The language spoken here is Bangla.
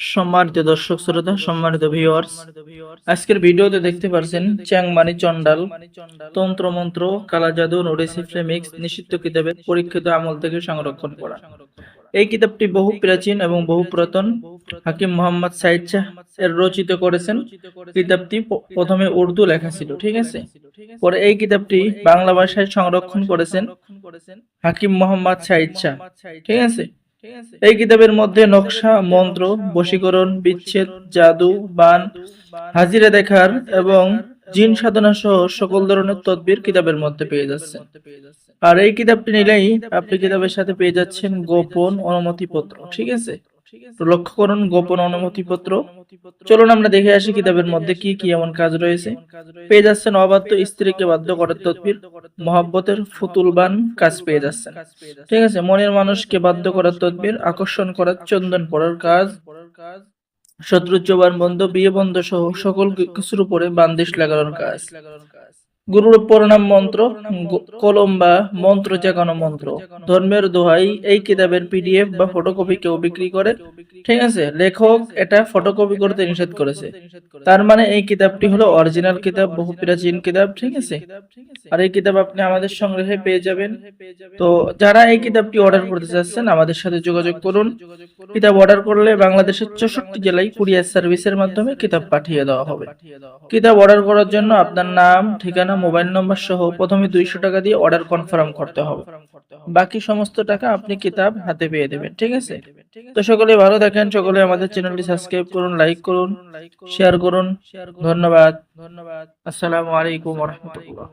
সম্মানিত দর্শক শ্রোতা, সম্মানিত ভিউয়ার্স, আজকের ভিডিওতে দেখতে পারছেন চ্যাংমানি চন্ডাল, তন্ত্র মন্ত্র, কালা জাদু, নোডিসি ফ্লেমিক্স নিষিদ্ধ কিতাবের পরীক্ষিত আমল থেকে সংরক্ষণ করা। এই কিতাবটি বহু প্রাচীন এবং বহু পুরাতন। হাকিম মোহাম্মদ সাইদ শাহ এর রচিত করেছেন। কিতাবটি প্রথমে উর্দু লেখা ছিল, ঠিক আছে। পরে এই কিতাবটি বাংলা ভাষায় সংরক্ষণ করেছেন হাকিম মোহাম্মদ সাইদ শাহ, ঠিক আছে। এই কিতাবের মধ্যে নকশা, মন্ত্র, বশীকরণ, বিচ্ছেদ, জাদু, বান, হাজিরা দেখার এবং জিন সাধনা সহ সকল ধরনের তদবির কিতাবের মধ্যে পেয়ে যাচ্ছেন। আর এই কিতাবটি নিলেই আপনি কিতাবের সাথে পেয়ে যাচ্ছেন গোপন অনুমতিপত্র, ঠিক আছে। তো লক্ষ্য করুন, গোপন অনুমতিপত্র। চলুন আমরা দেখে আসি কিতাবের মধ্যে কি কি এমন কাজ রয়েছে। পেয়ে যাচ্ছেন অবাধ্য স্ত্রীকে বাধ্য করার তদবির, মহব্বতের ফুতুলবান কাজ পেয়ে যাচ্ছেন, ঠিক আছে। মনের মানুষকে বাধ্য করার তদবির, আকর্ষণ করার চন্দন পড়ার কাজ, শত্রু জবান বন্ধ, বিয়ে বন্ধ সহ সকল কিছুর উপরে বান্দিশ লাগানোর কাজ, গুরুর প্রণাম মন্ত্র, কলম বা মন্ত্র জাগানো মন্ত্র, ধর্মের দোহাই। এই কিতাবের পিডিএফ বা ফটোকপি কেউ বিক্রি করে, ঠিক আছে। লেখক এটা ফটোকপি করতে নিষেধ করেছে, তার মানে এই কিতাবটি হলো অরিজিনাল কিতাব, বহু প্রাচীন কিতাব, ঠিক আছে। আর এই কিতাব আপনি আমাদের সংগ্রহে পেয়ে যাবেন। তো যারা এই কিতাবটি অর্ডার করতে চাচ্ছেন আমাদের সাথে যোগাযোগ করুন। কিতাব অর্ডার করলে বাংলাদেশের 64 জেলায় কুরিয়ার সার্ভিসের মাধ্যমে কিতাব পাঠিয়ে দেওয়া হবে। কিতাব অর্ডার করার জন্য আপনার নাম, ঠিকানা, মোবাইল নম্বর সহ প্রথমে 200 টাকা দিয়ে অর্ডার কনফার্ম করতে হবে। বাকি সমস্ত টাকা আপনি কিতাব হাতে পেয়ে দেবেন, ঠিক আছে। তো সকলে ভালো থাকেন, সকলে আমাদের চ্যানেলটি সাবস্ক্রাইব করুন, লাইক করুন, শেয়ার করুন। ধন্যবাদ। আসসালামু আলাইকুম ওয়া রাহমাতুল্লাহ।